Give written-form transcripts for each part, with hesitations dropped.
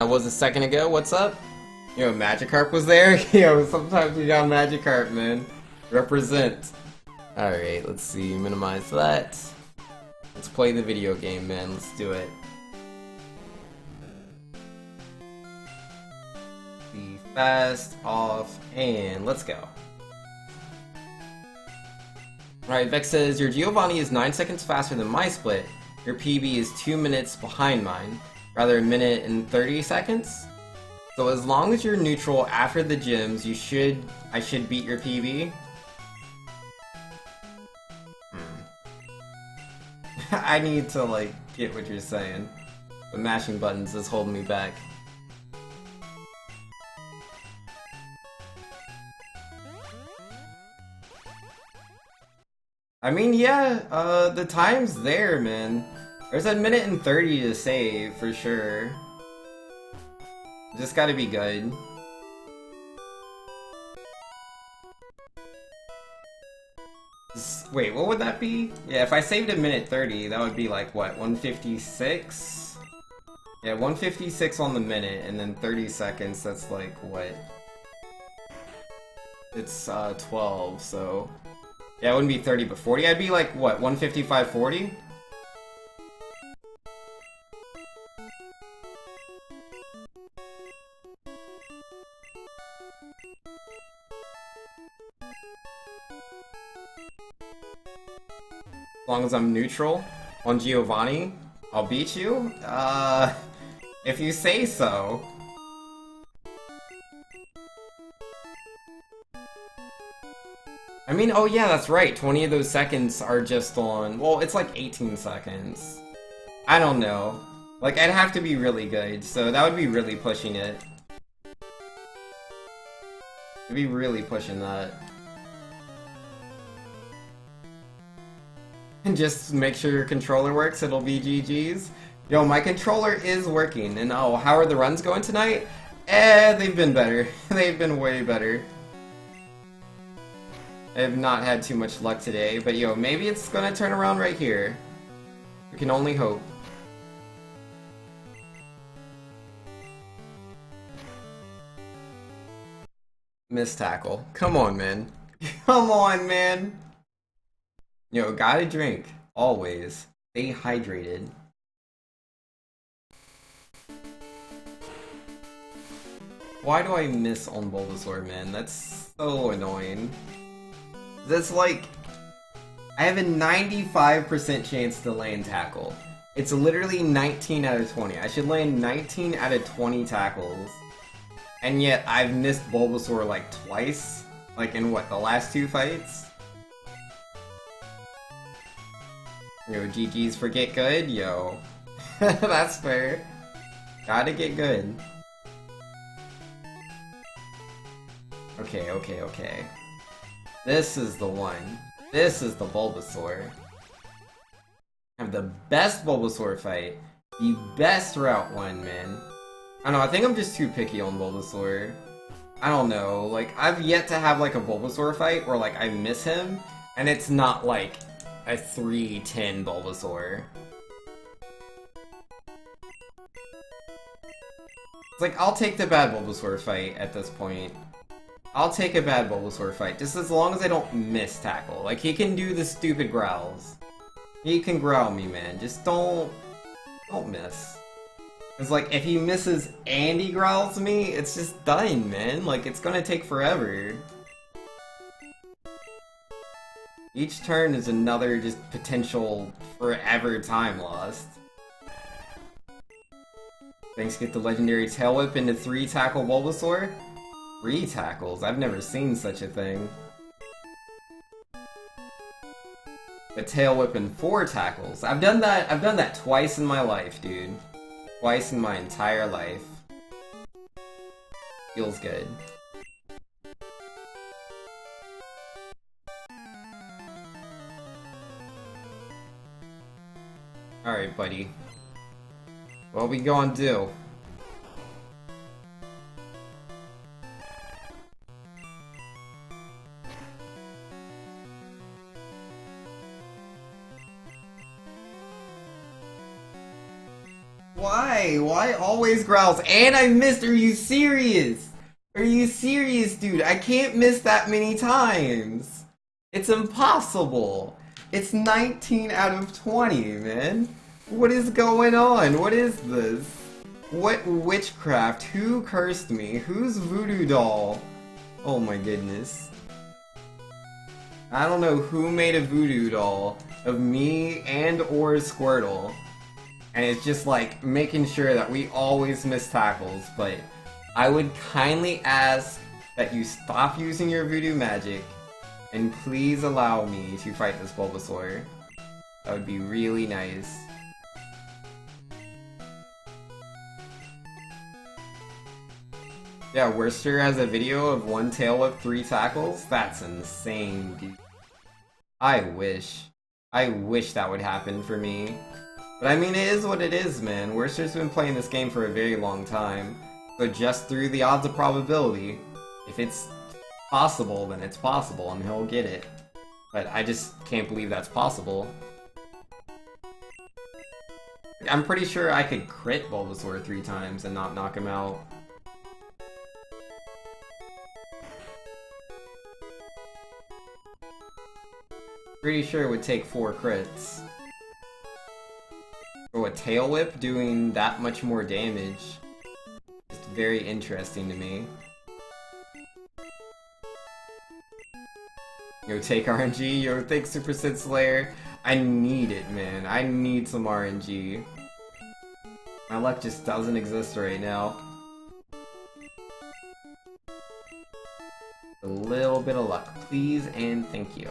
That was a second ago. What's up? Yo, Magikarp was there? Yo, sometimes we got Magikarp, man. Represent. Alright, let's see. Minimize that. Let's play the video game, man. Let's do it. Be fast, off, and let's go. Alright, Vex says, your Giovanni is 9 seconds faster than my split. Your PB is 2 minutes behind mine. Rather, a minute and 30 seconds? So as long as you're neutral after the gyms, I should beat your PB? I need to, like, get what you're saying. The mashing buttons is holding me back. I mean, yeah, the time's there, man. There's a minute and 30 to save, for sure. Just gotta be good. Wait, what would that be? Yeah, if I saved a minute 30, that would be like, what, 156? Yeah, 156 on the minute, and then 30 seconds, that's like, what? It's, 12, so... Yeah, it wouldn't be 30, but 40. I'd be like, what, 155.40? As long as I'm neutral on Giovanni, I'll beat you? If you say so. I mean, oh yeah, that's right. 20 of those seconds are just on... Well, it's like 18 seconds. I don't know. Like, I'd have to be really good, so that would be really pushing it. I'd be really pushing that. And just make sure your controller works, it'll be GG's. Yo, my controller is working, and oh, how are the runs going tonight? They've been better. They've been way better. I have not had too much luck today, but yo, maybe it's gonna turn around right here. We can only hope. Missed tackle. Come on, man. Come on, man. Yo, gotta drink. Always. Stay hydrated. Why do I miss on Bulbasaur, man? That's so annoying. That's like... I have a 95% chance to land tackle. It's literally 19 out of 20. I should land 19 out of 20 tackles. And yet, I've missed Bulbasaur like twice. Like in what, the last 2 fights? Yo, GG's for get good? Yo. That's fair. Gotta get good. Okay, okay, okay. This is the one. This is the Bulbasaur. I have the best Bulbasaur fight. The best Route 1, man. I don't know, I think I'm just too picky on Bulbasaur. I don't know, like, I've yet to have, like, a Bulbasaur fight where, like, I miss him, and it's not, like, a 3-10 Bulbasaur. It's like, I'll take the bad Bulbasaur fight at this point. I'll take a bad Bulbasaur fight, just as long as I don't miss tackle. Like, he can do the stupid growls. He can growl me, man. Just don't miss. It's like, if he misses and he growls me, it's just done, man. Like, it's gonna take forever. Each turn is another just potential forever time lost. Thanks, get the legendary Tail Whip into 3-tackle Bulbasaur? 3 tackles? I've never seen such a thing. A Tail Whip and 4 tackles. I've done that twice in my life, dude. Twice in my entire life. Feels good. Alright, buddy. What we gonna do? Why? Why? Why always growls? And I missed. Are you serious? Are you serious, dude? I can't miss that many times. It's impossible. It's 19 out of 20, man. What is going on? What is this? What witchcraft? Who cursed me? Who's voodoo doll? Oh my goodness. I don't know who made a voodoo doll of me and or Squirtle. And it's just like making sure that we always miss tackles, but I would kindly ask that you stop using your voodoo magic and please allow me to fight this Bulbasaur. That would be really nice. Yeah, Worcester has a video of 1 tail whip, 3 tackles? That's insane, dude. I wish that would happen for me. But I mean, it is what it is, man. Worcester's been playing this game for a very long time. So just through the odds of probability, if it's possible, then it's possible, and he'll get it. But I just can't believe that's possible. I'm pretty sure I could crit Bulbasaur 3 times and not knock him out. Pretty sure it would take 4 crits. So a Tail Whip doing that much more damage is very interesting to me. Yo, take RNG. Yo, thanks Super Sid Slayer. I need it, man. I need some RNG. My luck just doesn't exist right now. A little bit of luck, please, and thank you.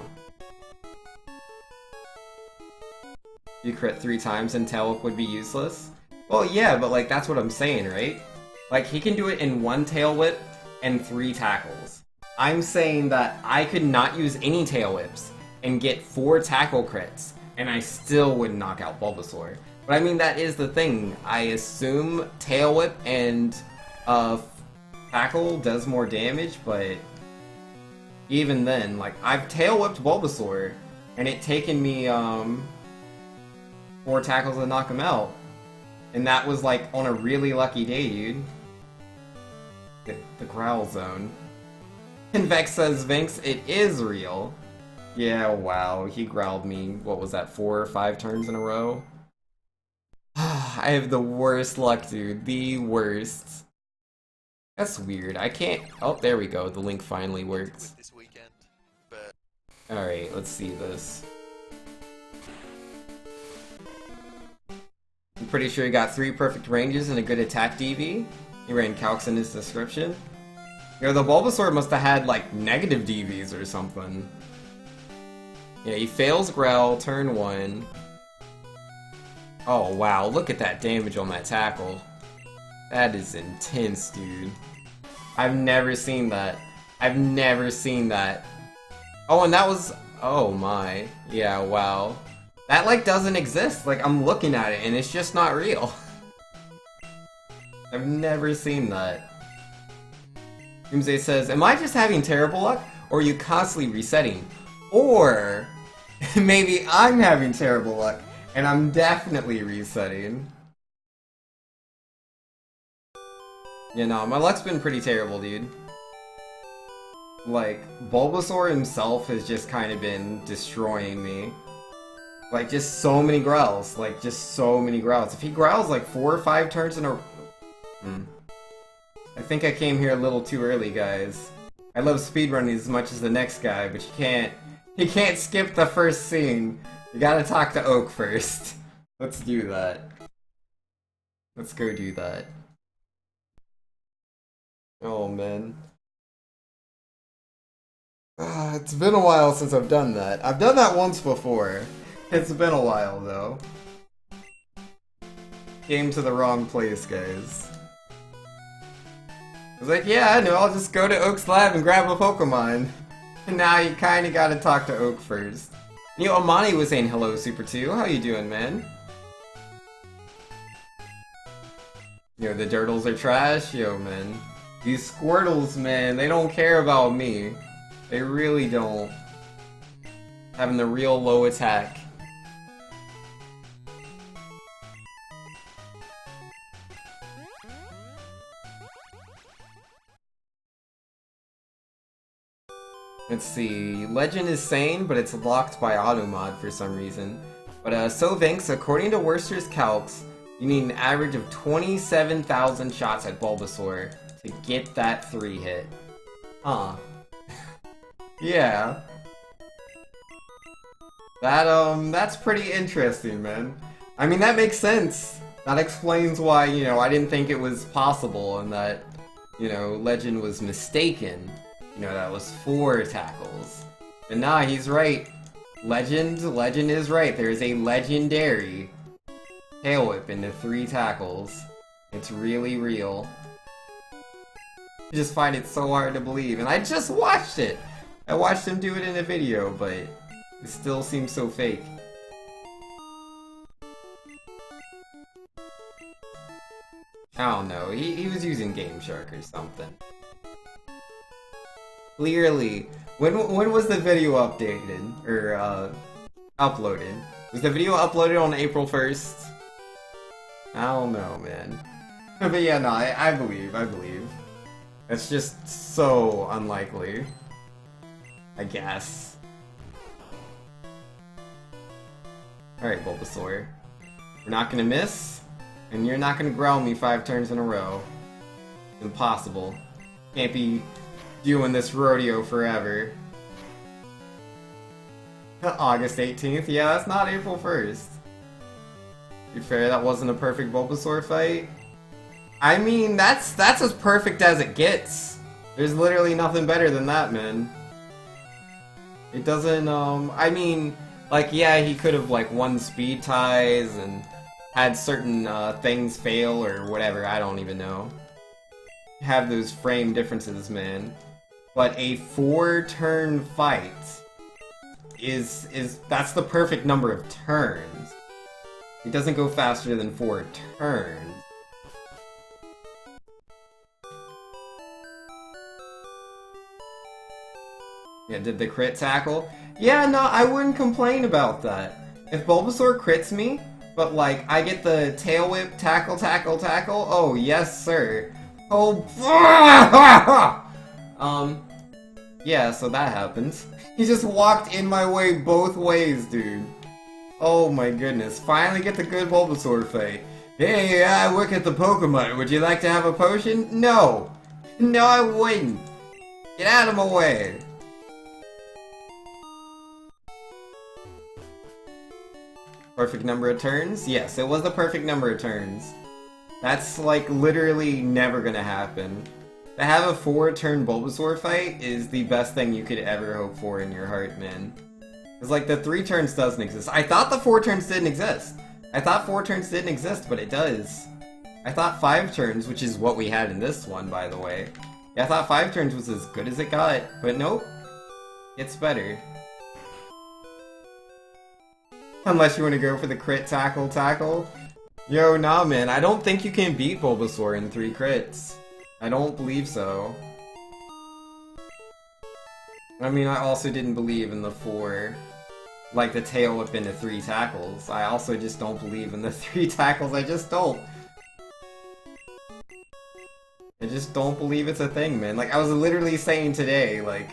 You crit 3 times and Tail Whip would be useless? Well, yeah, but like, that's what I'm saying, right? Like, he can do it in 1 Tail Whip and 3 tackles. I'm saying that I could not use any Tail Whips and get 4 tackle crits, and I still would knock out Bulbasaur. But I mean, that is the thing. I assume Tail Whip and tackle does more damage, but even then, like, I've Tail Whipped Bulbasaur, and it taken me 4 tackles to knock him out. And that was like on a really lucky day, dude. The growl zone. And Vex says, Vinx, it is real. Yeah, wow, he growled me, what was that, 4 or 5 turns in a row? I have the worst luck, dude. The worst. That's weird. I can't... Oh, there we go. The link finally works. Alright, let's see this. I'm pretty sure he got 3 perfect ranges and a good attack DV. He ran calcs in his description. You know, the Bulbasaur must have had, like, negative DVs or something. Yeah, he fails Growl, turn 1. Oh, wow, look at that damage on that tackle. That is intense, dude. I've never seen that. I've never seen that. Oh, and that was... Oh, my. Yeah, wow. That, like, doesn't exist. Like, I'm looking at it, and it's just not real. I've never seen that. Doomsday says, am I just having terrible luck, or are you constantly resetting? Or, maybe I'm having terrible luck, and I'm definitely resetting. You know, my luck's been pretty terrible, dude. Like, Bulbasaur himself has just kind of been destroying me. Like, just so many growls. Like, just so many growls. If he growls like 4 or 5 turns in a... I think I came here a little too early, guys. I love speedrunning as much as the next guy, but you can't skip the first scene. You gotta talk to Oak first. Let's do that. Let's go do that. Oh, man. It's been a while since I've done that. I've done that once before. It's been a while, though. Came to the wrong place, guys. I was like, yeah, I know, I'll just go to Oak's lab and grab a Pokemon. And now you kinda gotta talk to Oak first. You know, Amani was saying hello, Super 2. How you doing, man? Yo, the Dirtles are trash? Yo, man. These Squirtles, man, they don't care about me. They really don't. Having the real low attack. Let's see. Legend is sane, but it's locked by automod for some reason. But so Vinks, according to Worcester's calcs, you need an average of 27,000 shots at Bulbasaur to get that 3 hit. Huh. Yeah. That's pretty interesting, man. I mean, that makes sense. That explains why, you know, I didn't think it was possible and that, you know, Legend was mistaken. You know, that was 4 tackles. But nah, he's right. Legend is right. There is a legendary Tail Whip into 3 tackles. It's really real. I just find it so hard to believe. And I just watched it! I watched him do it in a video, but it still seems so fake. I don't know. He was using Game Shark or something. Clearly. When was the video updated? Or, uploaded? Was the video uploaded on April 1st? I don't know, man. But yeah, no, I believe. It's just so unlikely. I guess. Alright, Bulbasaur. We're not gonna miss, and you're not gonna growl me 5 turns in a row. Impossible. Can't be doing this rodeo forever. August 18th? Yeah, that's not April 1st. To be fair, that wasn't a perfect Bulbasaur fight. I mean, that's as perfect as it gets. There's literally nothing better than that, man. It doesn't, I mean, like, yeah, he could have, like, won speed ties and had certain, things fail or whatever, I don't even know. Have those frame differences, man. But a 4-turn fight that's the perfect number of turns. It doesn't go faster than 4 turns. Yeah, did the crit tackle? Yeah, no, I wouldn't complain about that. If Bulbasaur crits me, but like, I get the tail whip, tackle, oh yes sir. Oh, yeah, so that happens. He just walked in my way both ways, dude. Oh my goodness, finally get the good Bulbasaur fight. Hey, I work at the Pokemon, would you like to have a potion? No! No, I wouldn't! Get out of my way! Perfect number of turns? Yes, it was the perfect number of turns. That's, like, literally never gonna happen. To have a 4-turn Bulbasaur fight is the best thing you could ever hope for in your heart, man. Because, like, the 3 turns doesn't exist. I thought the 4 turns didn't exist. I thought 4 turns didn't exist, but it does. I thought 5 turns, which is what we had in this one, by the way. Yeah, I thought 5 turns was as good as it got, but nope. It's better. Unless you want to go for the crit tackle. Yo, nah, man. I don't think you can beat Bulbasaur in 3 crits. I don't believe so. I mean, I also didn't believe in the 4, like the tail whip into 3 tackles. I also just don't believe in the 3 tackles. I just don't. I just don't believe it's a thing, man. Like, I was literally saying today, like,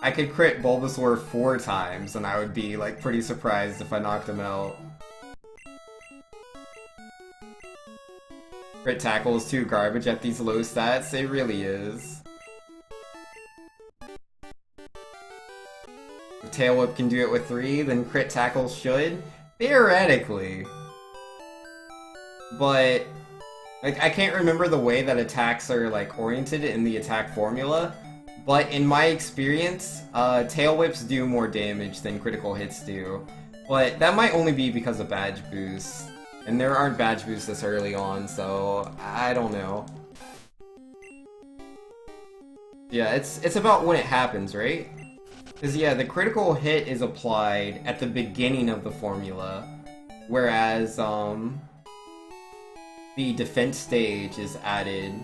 I could crit Bulbasaur 4 times, and I would be, like, pretty surprised if I knocked him out. Crit tackle is too garbage at these low stats, it really is. If Tail Whip can do it with 3, then crit tackle should? Theoretically. But, like, I can't remember the way that attacks are, like, oriented in the attack formula. But in my experience, Tail Whips do more damage than critical hits do. But that might only be because of badge boosts. And there aren't badge boosts this early on, so I don't know. Yeah, it's about when it happens, right? Because yeah, the critical hit is applied at the beginning of the formula, whereas the defense stage is added.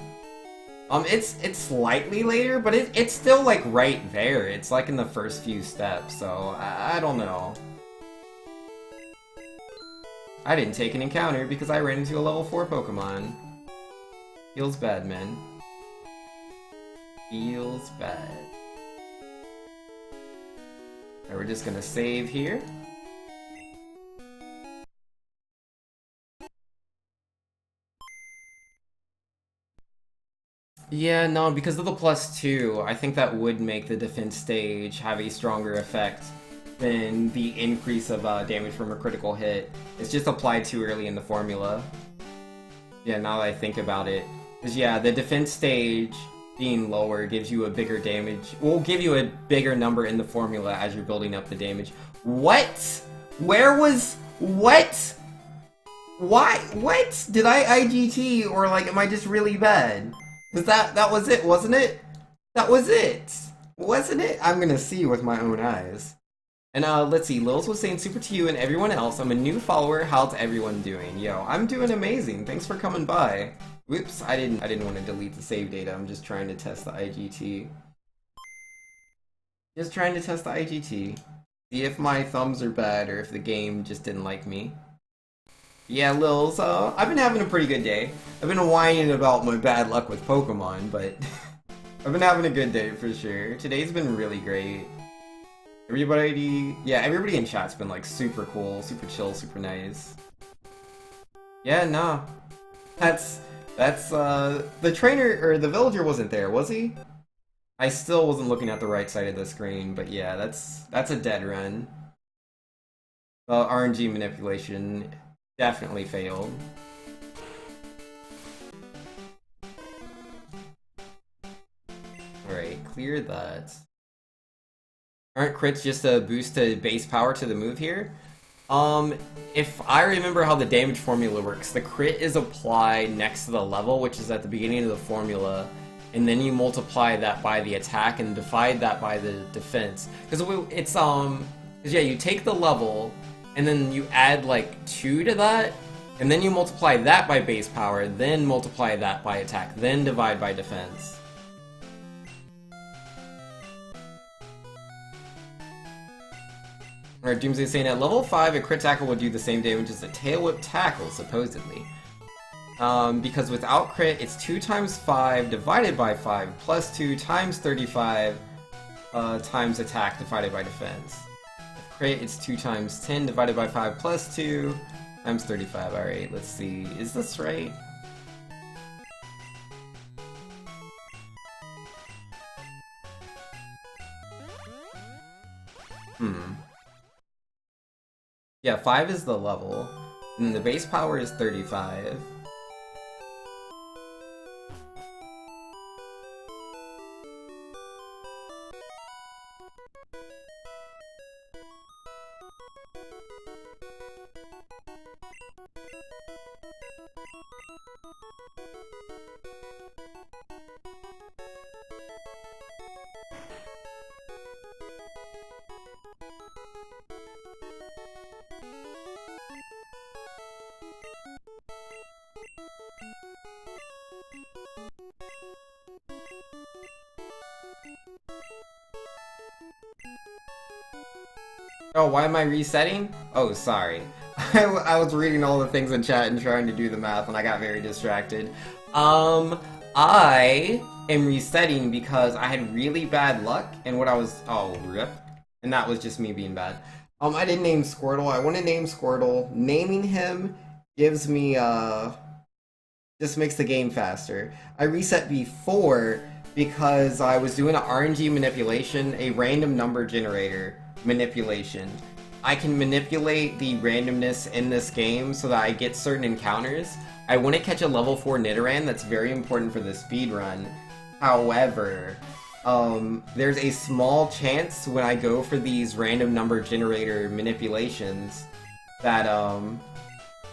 It's slightly later, but it's still like right there. It's like in the first few steps, so I don't know. I didn't take an encounter because I ran into a level 4 Pokemon. Feels bad, man. Feels bad. And we're just gonna save here. Yeah, no, because of the +2, I think that would make the defense stage have a stronger effect than the increase of damage from a critical hit. It's just applied too early in the formula. Yeah, now that I think about it. Because yeah, the defense stage being lower gives you a bigger damage. Will give you a bigger number in the formula as you're building up the damage. What? Where was... What? Why? What? Did I IGT or like am I just really bad? Cause that was it, wasn't it? That was it! Wasn't it? I'm gonna see with my own eyes. And let's see, Lils was saying super to you and everyone else, I'm a new follower, how's everyone doing? Yo, I'm doing amazing, thanks for coming by. Whoops, I didn't want to delete the save data, I'm just trying to test the IGT. Just trying to test the IGT. See if my thumbs are bad or if the game just didn't like me. Yeah, Lils, I've been having a pretty good day. I've been whining about my bad luck with Pokemon, but I've been having a good day for sure. Today's been really great. Everybody in chat's been like super cool, super chill, super nice. Yeah, no. That's the trainer, or the villager wasn't there, was he? I still wasn't looking at the right side of the screen, but yeah, that's a dead run. RNG manipulation definitely failed. Alright, clear that. Aren't crits just a boost to base power to the move here? If I remember how the damage formula works, the crit is applied next to the level, which is at the beginning of the formula, and then you multiply that by the attack and divide that by the defense. Because it's, yeah, you take the level, and then you add like 2 to that, and then you multiply that by base power, then multiply that by attack, then divide by defense. Alright, Doomsday saying at level 5, a crit tackle would do the same damage as a tail whip tackle, supposedly. Because without crit, it's 2 times 5 divided by 5 plus 2 times 35 times attack divided by defense. With crit, it's 2 times 10 divided by 5 plus 2 times 35. Alright, let's see. Is this right? Yeah, 5 is the level, and the base power is 35. Oh, why am I resetting? Oh, sorry. I was reading all the things in chat and trying to do the math and I got very distracted. I am resetting because I had really bad luck and what I was... Oh, rip. And that was just me being bad. I didn't name Squirtle. I want to name Squirtle. Naming him gives me, just makes the game faster. I reset before because I was doing an RNG manipulation, a random number generator manipulation. I can manipulate the randomness in this game so that I get certain encounters. I want to catch a level 4 Nidoran, that's very important for the speedrun. However, there's a small chance when I go for these random number generator manipulations that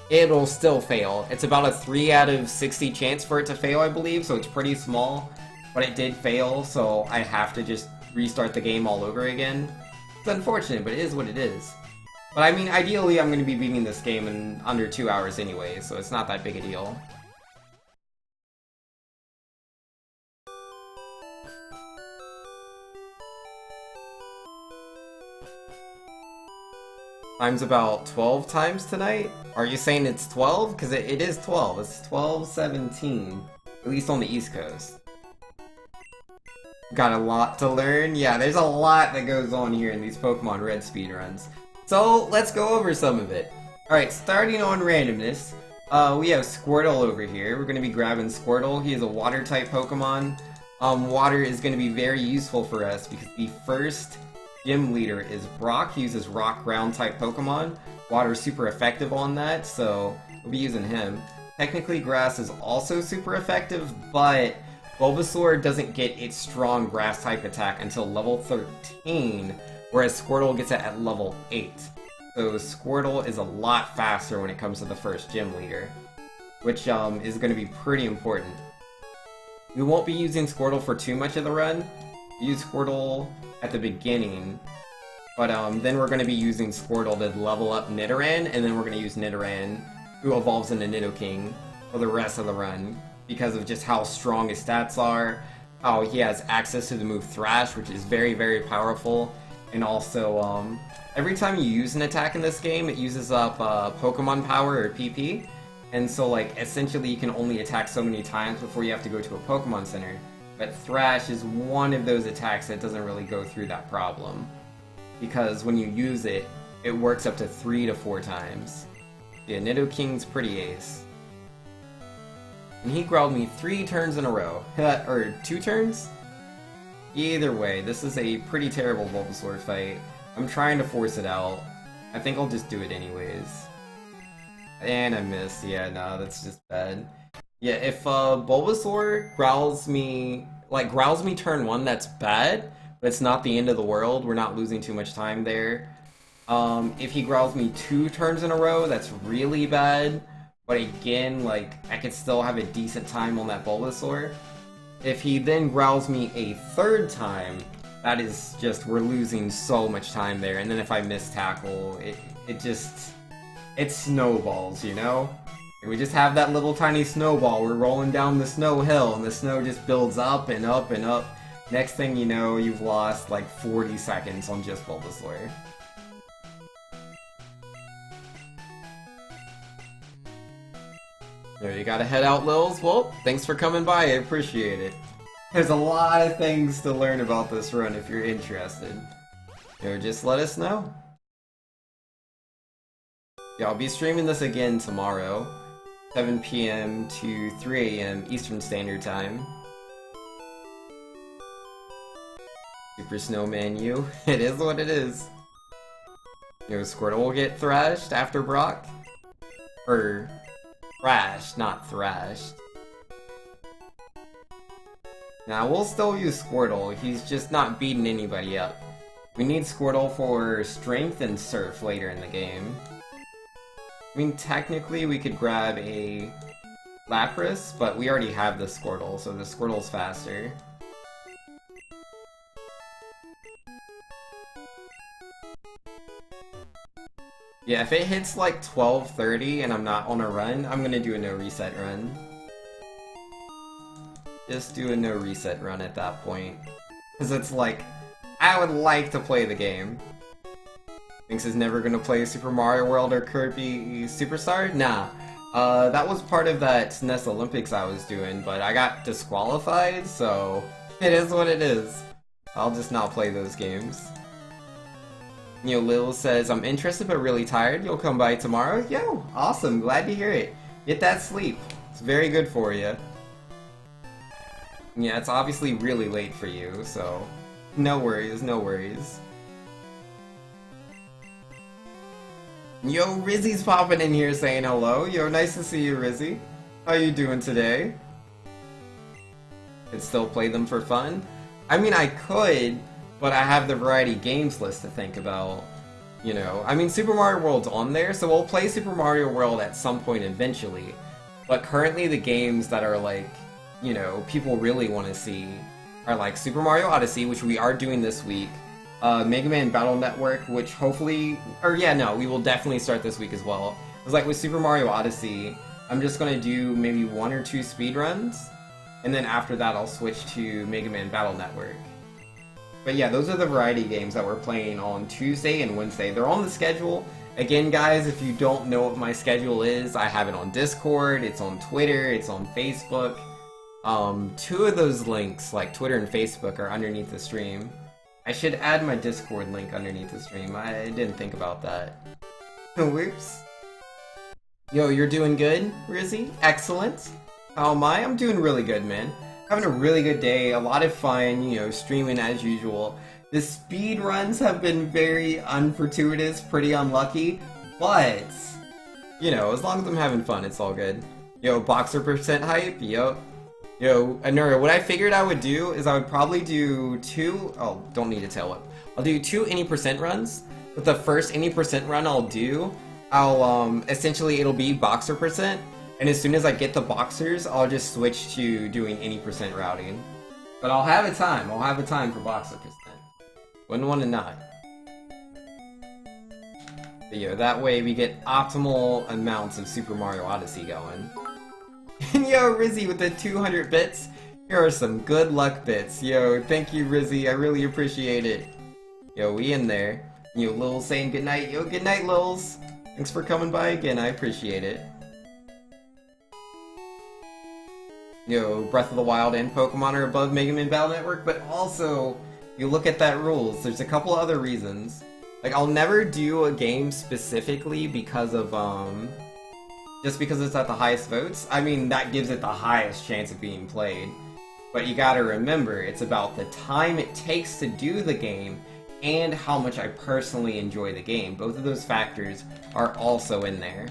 it'll still fail. It's about a 3 out of 60 chance for it to fail, I believe, so it's pretty small. But it did fail, so I have to just restart the game all over again. It's unfortunate, but it is what it is. But I mean, ideally I'm going to be beating this game in under 2 hours anyway, so it's not that big a deal. Time's about 12 times tonight? Are you saying it's 12? Because it is 12. It's 12:17. At least on the East Coast. Got a lot to learn. Yeah, there's a lot that goes on here in these Pokemon Red speedruns. So let's go over some of it. Alright, starting on randomness, we have Squirtle over here. We're going to be grabbing Squirtle. He is a water type Pokemon. Water is going to be very useful for us because the first gym leader is Brock. He uses rock ground type Pokemon. Water is super effective on that, so we'll be using him. Technically grass is also super effective, but Bulbasaur doesn't get its strong grass type attack until level 13, whereas Squirtle gets it at level 8. So Squirtle is a lot faster when it comes to the first gym leader, which is going to be pretty important. We won't be using Squirtle for too much of the run. Use Squirtle at the beginning, but then we're going to be using Squirtle to level up Nidoran, and then we're going to use Nidoran, who evolves into Nidoking, for the rest of the run, because of just how strong his stats are, how he has access to the move Thrash, which is very, very powerful, and also, every time you use an attack in this game, it uses up Pokemon Power, or PP, and so, like, essentially you can only attack so many times before you have to go to a Pokemon Center, but Thrash is one of those attacks that doesn't really go through that problem, because when you use it, it works up to 3 to 4 times. Yeah, Nidoking's pretty ace. And he growled me 3 turns in a row. Or 2 turns? Either way, this is a pretty terrible Bulbasaur fight. I'm trying to force it out. I think I'll just do it anyways. And I missed. Yeah, no, that's just bad. Yeah, if Bulbasaur growls me turn 1, that's bad. But it's not the end of the world. We're not losing too much time there. If he growls me 2 turns in a row, that's really bad. But again, like, I could still have a decent time on that Bulbasaur. If he then growls me a 3rd time, that is just, we're losing so much time there. And then if I miss tackle, it snowballs, you know? And we just have that little tiny snowball. We're rolling down the snow hill, and the snow just builds up and up and up. Next thing you know, you've lost like 40 seconds on just Bulbasaur. There, you gotta head out, Lils. Well, thanks for coming by, I appreciate it. There's a lot of things to learn about this run if you're interested. Just let us know. Yeah, I'll be streaming this again tomorrow, 7 PM to 3 AM Eastern Standard Time. Super Snowman you. It is what it is. Squirtle will get thrashed after Brock. Or thrashed, not thrashed. Now, we'll still use Squirtle, he's just not beating anybody up. We need Squirtle for Strength and Surf later in the game. I mean, technically we could grab a Lapras, but we already have the Squirtle, so the Squirtle's faster. Yeah, if it hits like 12:30 and I'm not on a run, I'm gonna do a no reset run. Just do a no reset run at that point. Because it's like, I would like to play the game. Thinks he's never gonna play Super Mario World or Kirby Superstar? Nah. That was part of that SNES Olympics I was doing, but I got disqualified, so it is what it is. I'll just not play those games. Lil says, I'm interested but really tired. You'll come by tomorrow? Yo, awesome. Glad to hear it. Get that sleep. It's very good for you. Yeah, it's obviously really late for you, so no worries, no worries. Yo, Rizzy's popping in here saying hello. Yo, nice to see you, Rizzy. How you doing today? Could still play them for fun? I mean, I could, but I have the variety games list to think about, I mean, Super Mario World's on there, so we'll play Super Mario World at some point eventually. But currently the games that are like, people really want to see are like Super Mario Odyssey, which we are doing this week, Mega Man Battle Network, which hopefully, we will definitely start this week as well. It was like with Super Mario Odyssey, I'm just going to do maybe 1 or 2 speedruns, and then after that I'll switch to Mega Man Battle Network. But yeah, those are the variety games that we're playing on Tuesday and Wednesday. They're on the schedule. Again, guys, if you don't know what my schedule is, I have it on Discord, it's on Twitter, it's on Facebook. Two of those links, like Twitter and Facebook, are underneath the stream. I should add my Discord link underneath the stream. I didn't think about that. Whoops. Yo, you're doing good, Rizzy? Excellent. How am I? I'm doing really good, man. Having a really good day, a lot of fun, you know, streaming as usual. The speed runs have been very unfortuitous, pretty unlucky, but, you know, as long as I'm having fun, it's all good. Yo, boxer percent hype? Yo, Anura, what I figured I would do is I would probably do don't need to tail whip. I'll do 2 any percent runs, but the first any percent run essentially it'll be boxer percent, and as soon as I get the boxers, I'll just switch to doing any percent routing. But I'll have a time for boxer percent. Wouldn't want to not. But yo, that way we get optimal amounts of Super Mario Odyssey going. And yo, Rizzy with the 200 bits. Here are some good luck bits. Yo, thank you, Rizzy. I really appreciate it. Yo, we in there. Yo, Lil saying goodnight. Yo, goodnight, Lils. Thanks for coming by again. I appreciate it. Yo, Breath of the Wild and Pokemon are above Mega Man Battle Network, but also, you look at that rules. There's a couple other reasons. Like, I'll never do a game specifically because of, just because it's at the highest votes. I mean, that gives it the highest chance of being played. But you gotta remember, it's about the time it takes to do the game and how much I personally enjoy the game. Both of those factors are also in there.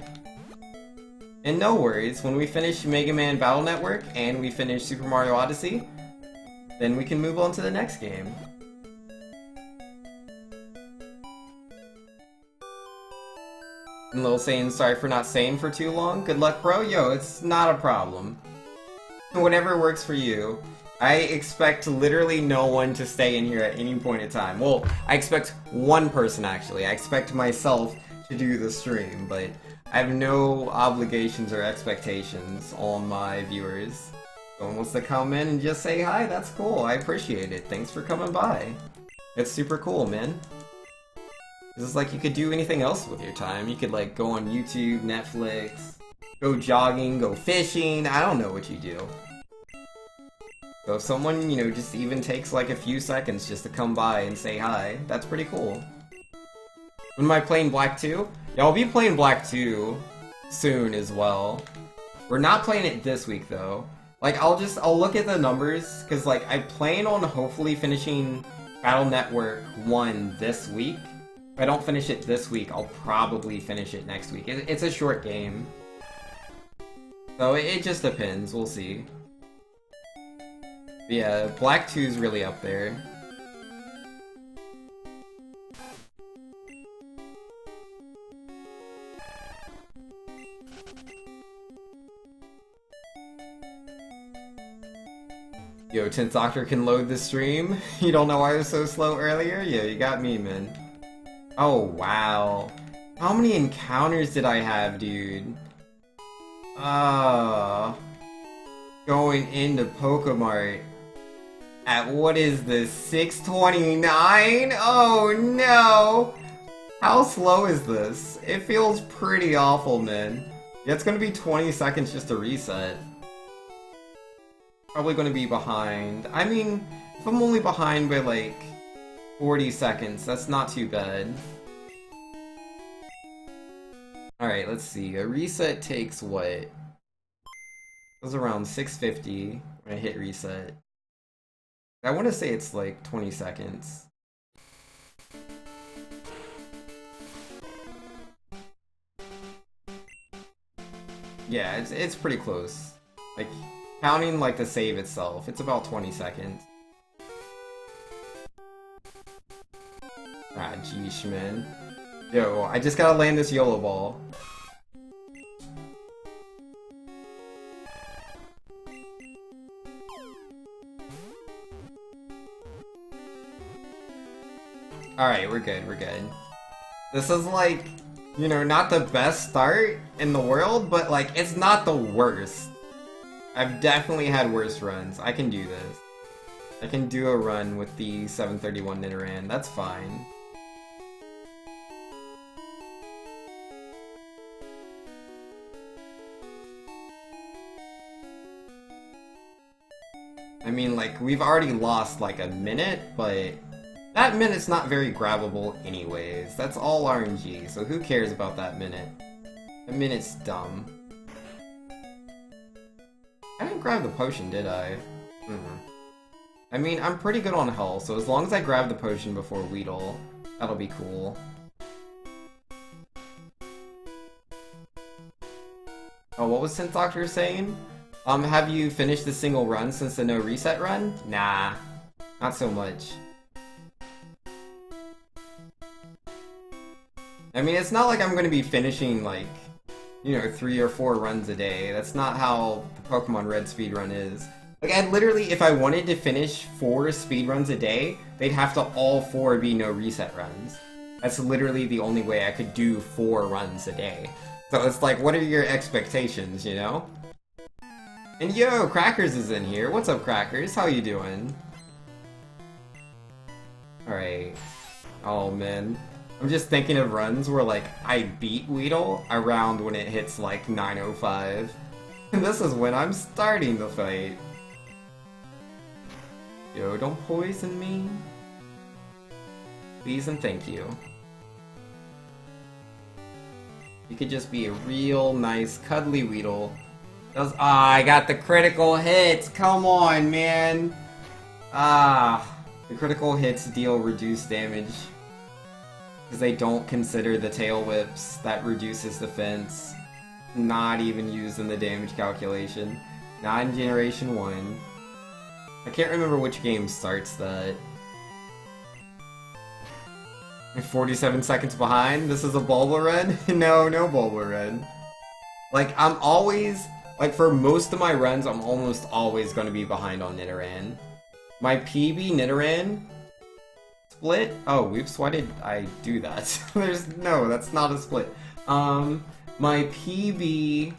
And no worries, when we finish Mega Man Battle Network and we finish Super Mario Odyssey, then we can move on to the next game. And Lil saying sorry for not saying for too long. Good luck, bro. Yo, it's not a problem. Whatever works for you. I expect literally no one to stay in here at any point in time. Well, I expect one person actually. I expect myself to do the stream, but I have no obligations or expectations on my viewers. If someone wants to come in and just say hi, that's cool. I appreciate it. Thanks for coming by. It's super cool, man. This is like you could do anything else with your time. You could like go on YouTube, Netflix, go jogging, go fishing. I don't know what you do. So if someone, you know, just even takes like a few seconds just to come by and say hi, that's pretty cool. When am I playing Black 2? Yeah, I'll be playing Black 2 soon as well. We're not playing it this week though. Like I'll look at the numbers, cause like I plan on hopefully finishing Battle Network 1 this week. If I don't finish it this week, I'll probably finish it next week. It's a short game. So it just depends, we'll see. But yeah, Black 2 is really up there. Yo, 10th Doctor can load the stream. You don't know why I was so slow earlier? Yeah, you got me, man. Oh, wow. How many encounters did I have, dude? Going into Pokemart at what is this, 6:29? Oh no! How slow is this? It feels pretty awful, man. Yeah, it's gonna be 20 seconds just to reset. Probably gonna be behind. I mean, if I'm only behind by like 40 seconds, that's not too bad. Alright, let's see. A reset takes what? It was around 650 when I hit reset. I want to say it's like 20 seconds. Yeah, it's pretty close. Like, counting like the save itself, it's about 20 seconds. Ah, geesh, man. Yo, I just gotta land this YOLO ball. Alright, we're good, we're good. This is like, you know, not the best start in the world, but like, it's not the worst. I've definitely had worse runs. I can do this. I can do a run with the 731 Nidoran, that's fine. I mean, like, we've already lost, like, a minute, but that minute's not very grabbable anyways. That's all RNG, so who cares about that minute? That minute's dumb. I didn't grab the potion, did I? I mean, I'm pretty good on health, so as long as I grab the potion before Weedle, that'll be cool. Oh, what was Synth Doctor saying? Have you finished the single run since the no reset run? Nah, not so much. I mean, it's not like I'm gonna be finishing, like, you know, 3 or 4 runs a day. That's not how the Pokemon Red speedrun is. Like, I'd literally, if I wanted to finish 4 speedruns a day, they'd have to all 4 be no reset runs. That's literally the only way I could do 4 runs a day. So it's like, what are your expectations, you know? And yo, Crackers is in here. What's up, Crackers? How you doing? Alright. Oh, man. I'm just thinking of runs where, like, I beat Weedle around when it hits, like, 9:05. And this is when I'm starting the fight. Yo, don't poison me. Please and thank you. You could just be a real nice, cuddly Weedle. I got the critical hits! Come on, man! The critical hits deal reduced damage. Because they don't consider the tail whips that reduces defense. Not even used in the damage calculation. Not in Generation 1. I can't remember which game starts that. 47 seconds behind? This is a Bulba run? No Bulba run. Like, I'm always... Like, for most of my runs, I'm almost always going to be behind on Nidoran. My PB Nidoran split? Oh, we've sweated. I do that. No, that's not a split. My PB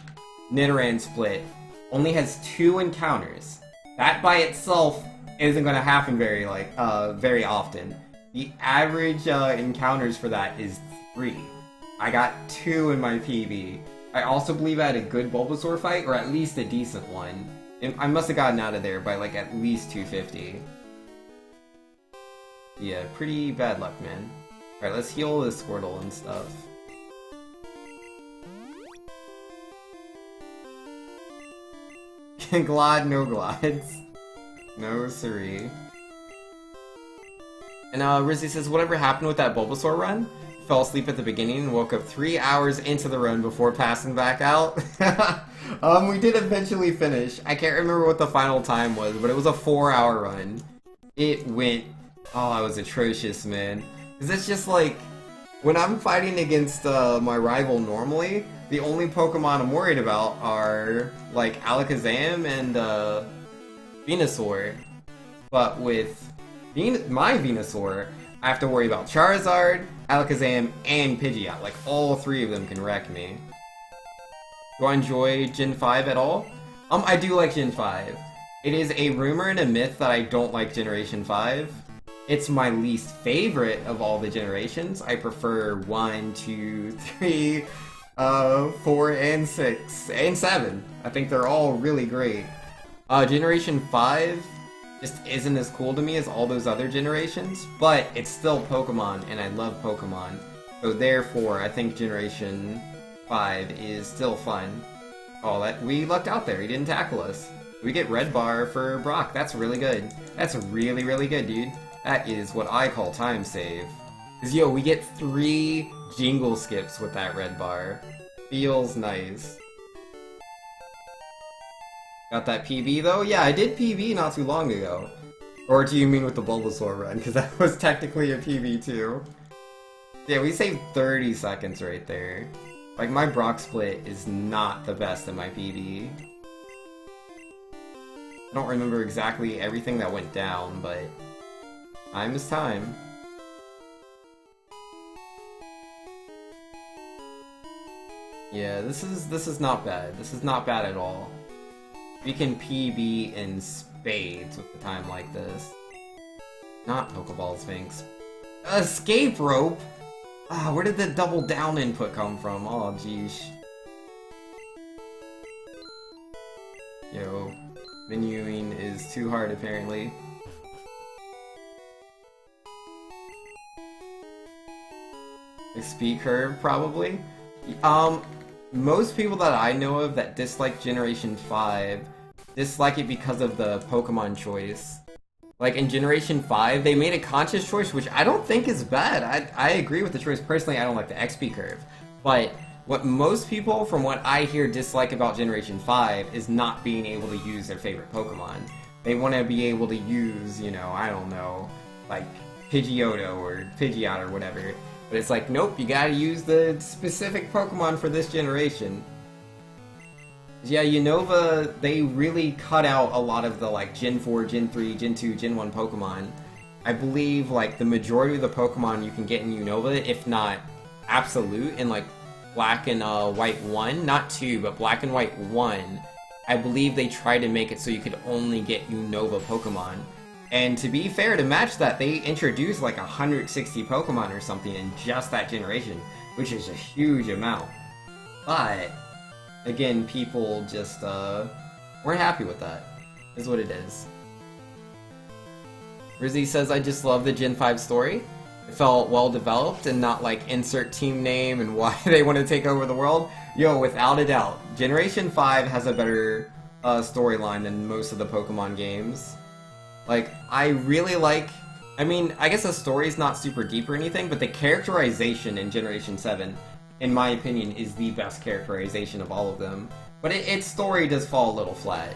Nidoran split only has 2 encounters. That by itself isn't going to happen very often. The average encounters for that is 3. I got 2 in my PB. I also believe I had a good Bulbasaur fight, or at least a decent one. I must have gotten out of there by, like, at least 250. Yeah, pretty bad luck, man. Alright, let's heal this Squirtle and stuff. Glad, no Glides. No siree. And Rizzy says, whatever happened with that Bulbasaur run? Fell asleep at the beginning and woke up 3 hours into the run before passing back out. We did eventually finish. I can't remember what the final time was, but it was a 4-hour run. It went... Oh, I was atrocious, man. Because it's just like... When I'm fighting against my rival normally, the only Pokemon I'm worried about are, like, Alakazam and Venusaur. But with my Venusaur, I have to worry about Charizard, Alakazam, and Pidgeot. Like, all 3 of them can wreck me. Do I enjoy Gen 5 at all? I do like Gen 5. It is a rumor and a myth that I don't like Generation 5. It's my least favorite of all the generations. I prefer 1, 2, 3, 4, and 6, and 7. I think they're all really great. Generation 5 just isn't as cool to me as all those other generations, but it's still Pokemon, and I love Pokemon. So therefore, I think Generation 5 is still fun. Oh, we lucked out there. He didn't tackle us. We get Red Bar for Brock. That's really good. That's really, really good, dude. That is what I call time save. Cause yo, we get 3 jingle skips with that Red Bar. Feels nice. Got that PB though? Yeah, I did PB not too long ago. Or do you mean with the Bulbasaur run? Because that was technically a PB too. Yeah, we saved 30 seconds right there. Like, my Brock split is not the best in my PB. I don't remember exactly everything that went down, but time is time. Yeah, this is not bad. This is not bad at all. We can PB in spades with a time like this. Not Pokeball Sphinx. Escape rope? Ah, where did the double down input come from? Oh, jeez. Yo. Menuing is too hard, apparently. The speed curve, probably. Most people that I know of that dislike Generation 5 dislike it because of the Pokemon choice. Like, in Generation 5, they made a conscious choice, which I don't think is bad. I agree with the choice. Personally, I don't like the XP curve. But what most people, from what I hear, dislike about Generation 5 is not being able to use their favorite Pokemon. They want to be able to use, you know, I don't know, like Pidgeotto or Pidgeot or whatever. But it's like, nope, you gotta use the specific Pokemon for this generation. Yeah, Unova, they really cut out a lot of the, like, Gen 4, Gen 3, Gen 2, Gen 1 Pokemon. I believe, like, the majority of the Pokemon you can get in Unova, if not absolute, in, like, Black and White 1, not 2, but Black and White 1, I believe they tried to make it so you could only get Unova Pokemon. And to be fair, to match that, they introduced, like, 160 Pokemon or something in just that generation, which is a huge amount. But again, people just weren't happy with that, is what it is. Rizzy says, I just love the Gen 5 story. It felt well developed and not like insert team name and why they want to take over the world. Yo, without a doubt, Generation 5 has a better storyline than most of the Pokemon games. Like, I really like, I mean, I guess the story's not super deep or anything, but the characterization in Generation 7, in my opinion, is the best characterization of all of them. But its story does fall a little flat.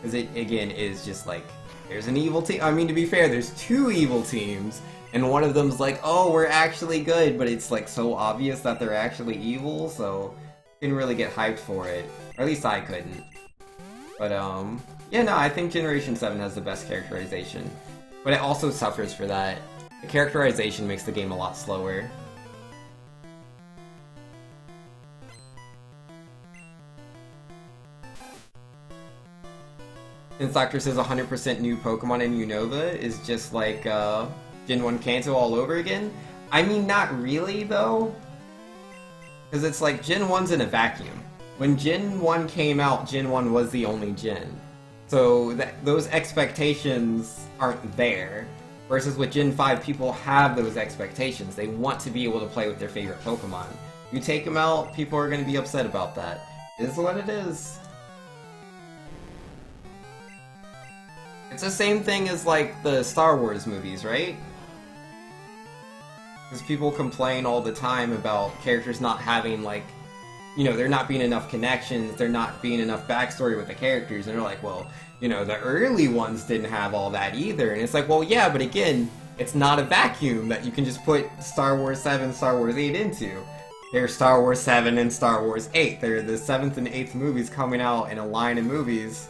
Because it, again, is just like, there's an evil team. I mean, to be fair, there's two evil teams, and one of them's like, oh, we're actually good, but it's like so obvious that they're actually evil, so you didn't really get hyped for it. Or at least I couldn't. But, yeah, no, I think Generation 7 has the best characterization. But it also suffers for that. The characterization makes the game a lot slower. Since Doctor says 100% new Pokemon in Unova is just like Gen 1 Kanto all over again. I mean, not really, though. Because it's like Gen 1's in a vacuum. When Gen 1 came out, Gen 1 was the only gen. So those expectations aren't there. Versus with Gen 5, people have those expectations. They want to be able to play with their favorite Pokemon. You take them out, people are going to be upset about that. It is what it is. It's the same thing as, like, the Star Wars movies, right? Because people complain all the time about characters not having, like, you know, there not being enough connections, there not being enough backstory with the characters, and they're like, well, you know, the early ones didn't have all that either, and it's like, well, yeah, but again, it's not a vacuum that you can just put Star Wars 7, Star Wars 8 into. There's Star Wars 7 and Star Wars 8. They're the 7th and 8th movies coming out in a line of movies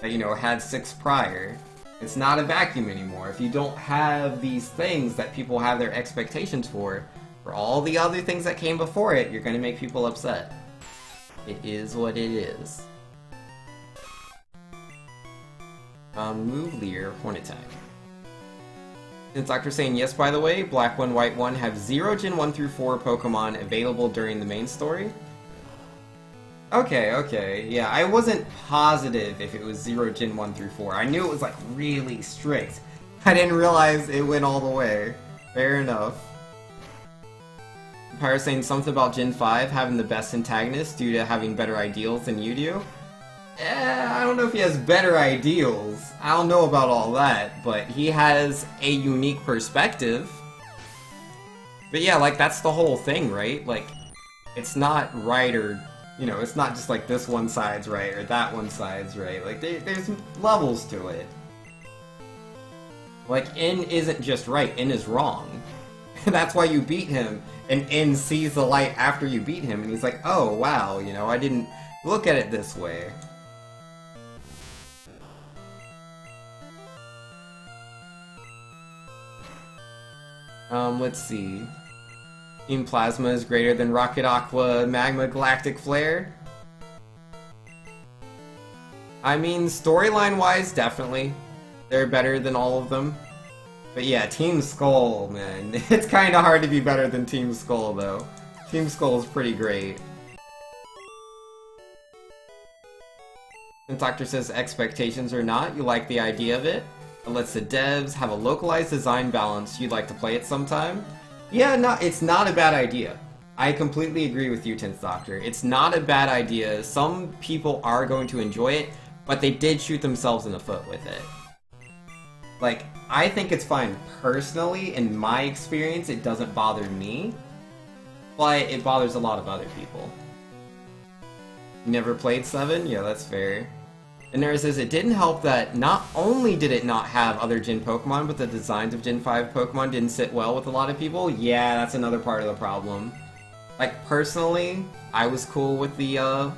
that, you know, had 6 prior. It's not a vacuum anymore. If you don't have these things that people have their expectations for all the other things that came before it, you're going to make people upset. It is what it is. Move Leer, Horn Attack. Since Doctor's saying yes, by the way, Black 1, White 1 have 0 Gen 1 through 4 Pokemon available during the main story. Okay, yeah, I wasn't positive if it was 0 Gen 1 through 4. I knew it was, like, really strict. I didn't realize it went all the way. Fair enough. Pyro's saying something about Gen 5 having the best antagonist due to having better ideals than you do. I don't know if he has better ideals. I don't know about all that, but he has a unique perspective. But yeah, like, that's the whole thing, right? Like, it's not right or... You know, it's not just like this one side's right or that one side's right. Like, there's levels to it. Like, N isn't just right, N is wrong. That's why you beat him, and N sees the light after you beat him, and he's like, oh, wow, you know, I didn't look at it this way. Let's see. Team Plasma is greater than Rocket Aqua Magma Galactic Flare. I mean, storyline-wise, definitely. They're better than all of them. But yeah, Team Skull, man. It's kinda hard to be better than Team Skull, though. Team Skull is pretty great. The doctor says expectations or not, you like the idea of it. It lets the devs have a localized design balance. You'd like to play it sometime? Yeah, no, it's not a bad idea. I completely agree with you, 10th Doctor. It's not a bad idea. Some people are going to enjoy it, but they did shoot themselves in the foot with it. Like, I think it's fine personally. In my experience, it doesn't bother me, but it bothers a lot of other people. You never played 7? Yeah, that's fair. And Nara says it didn't help that not only did it not have other Gen Pokemon, but the designs of Gen 5 Pokemon didn't sit well with a lot of people. Yeah, that's another part of the problem. Like, personally, I was cool with the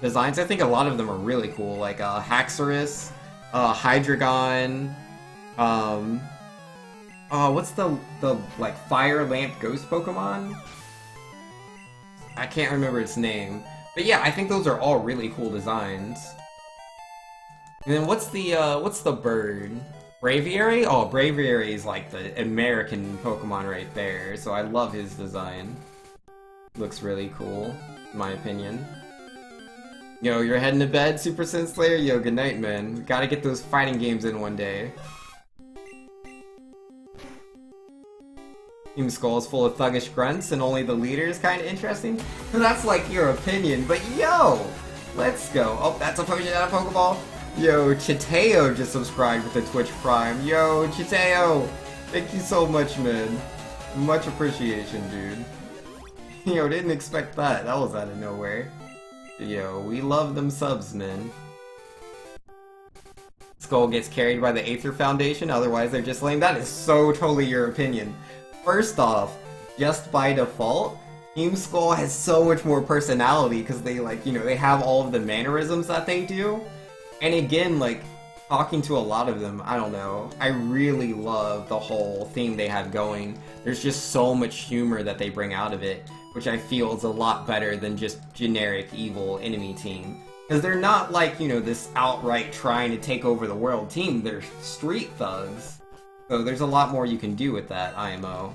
designs. I think a lot of them are really cool, like Haxorus, Hydreigon, what's the like Fire Lamp Ghost Pokemon? I can't remember its name. But yeah, I think those are all really cool designs. And then what's the bird? Braviary? Oh, Braviary is like the American Pokemon right there, so I love his design. Looks really cool, in my opinion. Yo, you're heading to bed, Super Sin Slayer? Yo, good night, man. We gotta get those fighting games in one day. Team Skull is full of thuggish grunts and only the leader is kinda interesting? That's like your opinion, but yo! Let's go. Oh, that's a potion out of Pokeball. Yo, Chiteo just subscribed with the Twitch Prime. Yo, Chiteo! Thank you so much, man. Much appreciation, dude. Yo, didn't expect that. That was out of nowhere. Yo, we love them subs, man. Skull gets carried by the Aether Foundation, otherwise they're just lame. That is so totally your opinion. First off, just by default, Team Skull has so much more personality because they, like, you know, they have all of the mannerisms that they do. And again, like, talking to a lot of them, I don't know, I really love the whole theme they have going. There's just so much humor that they bring out of it, which I feel is a lot better than just generic evil enemy team. Because they're not like, you know, this outright trying to take over the world team, they're street thugs. So there's a lot more you can do with that IMO.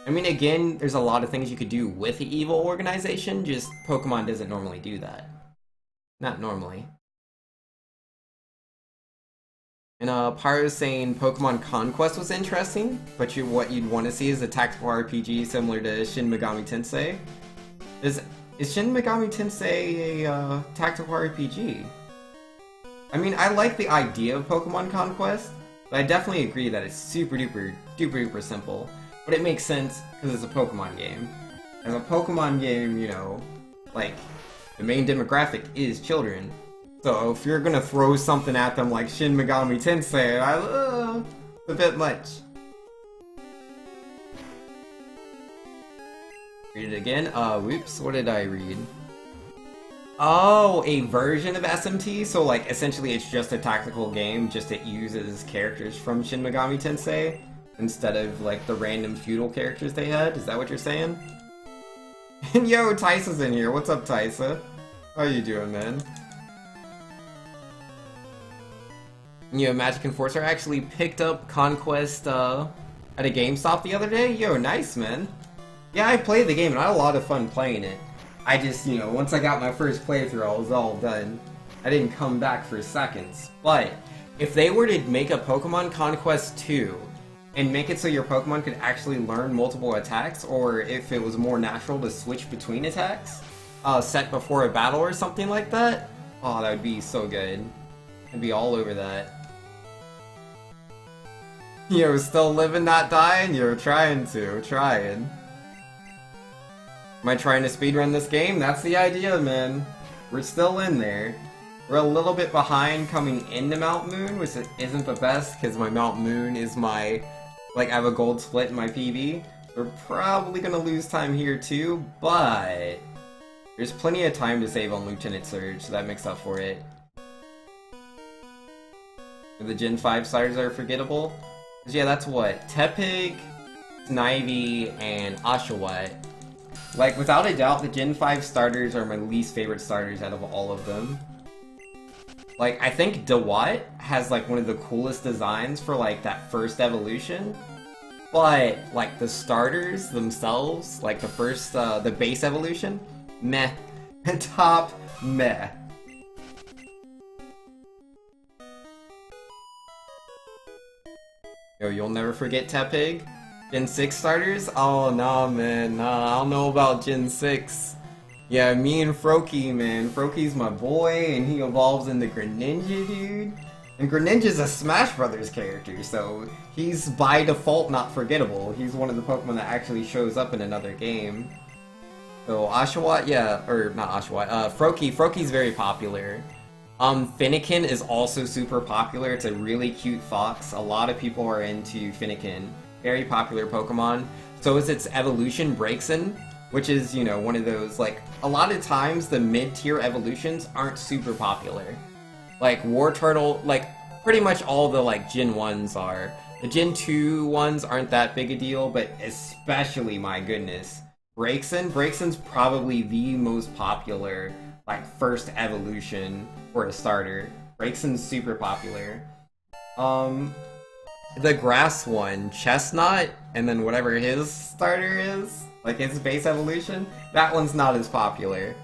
I mean, again, there's a lot of things you could do with the evil organization, just Pokemon doesn't normally do that. Not normally. And Pyro's saying Pokemon Conquest was interesting, but what you'd want to see is a tactical RPG similar to Shin Megami Tensei. Is Shin Megami Tensei a tactical RPG? I mean, I like the idea of Pokemon Conquest, but I definitely agree that it's super duper simple. But it makes sense because it's a Pokemon game. As a Pokemon game, you know, like, the main demographic is children. So if you're gonna throw something at them like Shin Megami Tensei, it's a bit much. Read it again. Whoops, what did I read? Oh, a version of SMT? So, like, essentially it's just a tactical game, just it uses characters from Shin Megami Tensei instead of, like, the random feudal characters they had? Is that what you're saying? And yo, Tysa's in here. What's up, Tysa? How you doing, man? You know, Magic Enforcer actually picked up Conquest at a GameStop the other day. Yo, nice, man. Yeah, I played the game and I had a lot of fun playing it. I just, you know, once I got my first playthrough, I was all done. I didn't come back for seconds. But if they were to make a Pokemon Conquest 2 and make it so your Pokemon could actually learn multiple attacks, or if it was more natural to switch between attacks, set before a battle or something like that, oh, that would be so good. I'd be all over that. Yo, still living, not dying? You're trying. Am I trying to speedrun this game? That's the idea, man. We're still in there. We're a little bit behind coming into Mount Moon, which isn't the best, because my Mount Moon is my... like, I have a gold split in my PB. We're probably gonna lose time here too, but... there's plenty of time to save on Lieutenant Surge, so that makes up for it. The Gen 5 starters are forgettable. Yeah, that's what? Tepig, Snivy, and Oshawott. Like, without a doubt, the Gen 5 starters are my least favorite starters out of all of them. Like, I think Dewott has, like, one of the coolest designs for, like, that first evolution. But, like, the starters themselves, like, the first, the base evolution, meh. Top, meh. Yo, you'll never forget Tepig? Gen 6 starters? Oh, nah, man. Nah, I don't know about Gen 6. Yeah, me and Froakie, man. Froakie's my boy, and he evolves into Greninja, dude. And Greninja's a Smash Brothers character, so he's by default not forgettable. He's one of the Pokemon that actually shows up in another game. So Oshawott, yeah, or not Oshawott, Froakie's very popular. Finnegan is also super popular. It's a really cute fox. A lot of people are into Finnegan. Very popular Pokemon. So is its evolution, Braixen, which is, you know, one of those, like, a lot of times the mid-tier evolutions aren't super popular. Like, Wartortle, like, pretty much all the, like, Gen 1s are. The Gen 2 ones aren't that big a deal, but especially, my goodness, Braixen's probably the most popular, like, first evolution for a starter. Braixen's super popular. The grass one, Chestnut, and then whatever his starter is, like his base evolution, that one's not as popular.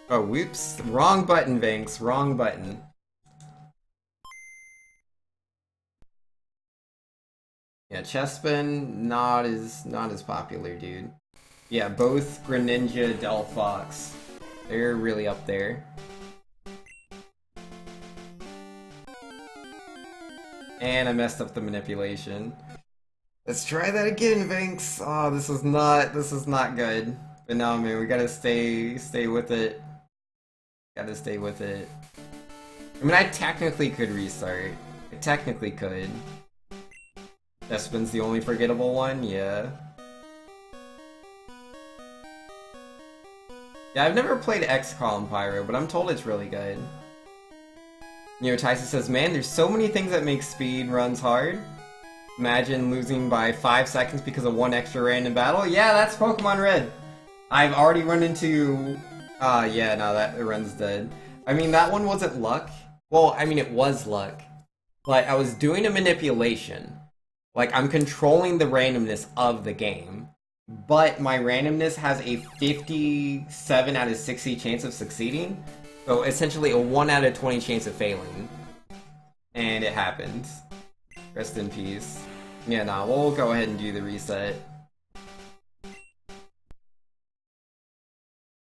Oh, whoops. Wrong button, Banks. Wrong button. Yeah, Chespin, not as popular, dude. Yeah, both Greninja, Delphox, they're really up there. And I messed up the manipulation. Let's try that again, Vinks. Oh, this is not good. But no, man, we gotta stay with it. Gotta stay with it. I mean, I technically could restart. I technically could. Despin's the only forgettable one, yeah. Yeah, I've never played XCOM and Pyro, but I'm told it's really good. You know, Tyson says, man, there's so many things that make speed runs hard. Imagine losing by 5 seconds because of one extra random battle. Yeah, that's Pokemon Red. I've already run into... yeah, no, that run's dead. I mean, that one wasn't luck. Well, I mean, it was luck. Like, I was doing a manipulation. Like, I'm controlling the randomness of the game. But my randomness has a 57 out of 60 chance of succeeding. So, essentially a 1 out of 20 chance of failing. And it happened. Rest in peace. Yeah, nah, we'll go ahead and do the reset.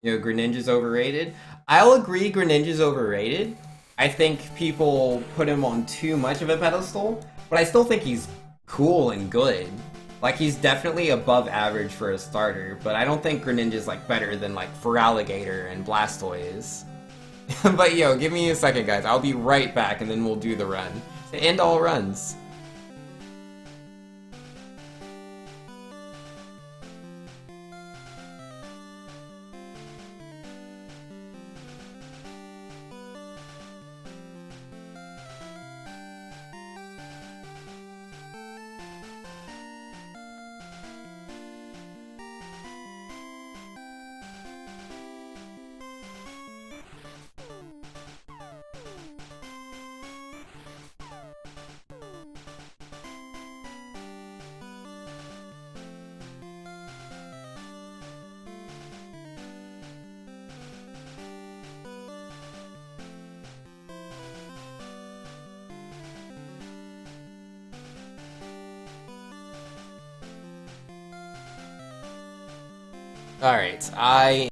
You know, Greninja's overrated. I'll agree Greninja's overrated. I think people put him on too much of a pedestal, but I still think he's cool and good. Like, he's definitely above average for a starter, but I don't think Greninja's, like, better than, like, Feraligatr and Blastoise. But, yo, give me a second, guys. I'll be right back, and then we'll do the run. To end all runs. Alright, I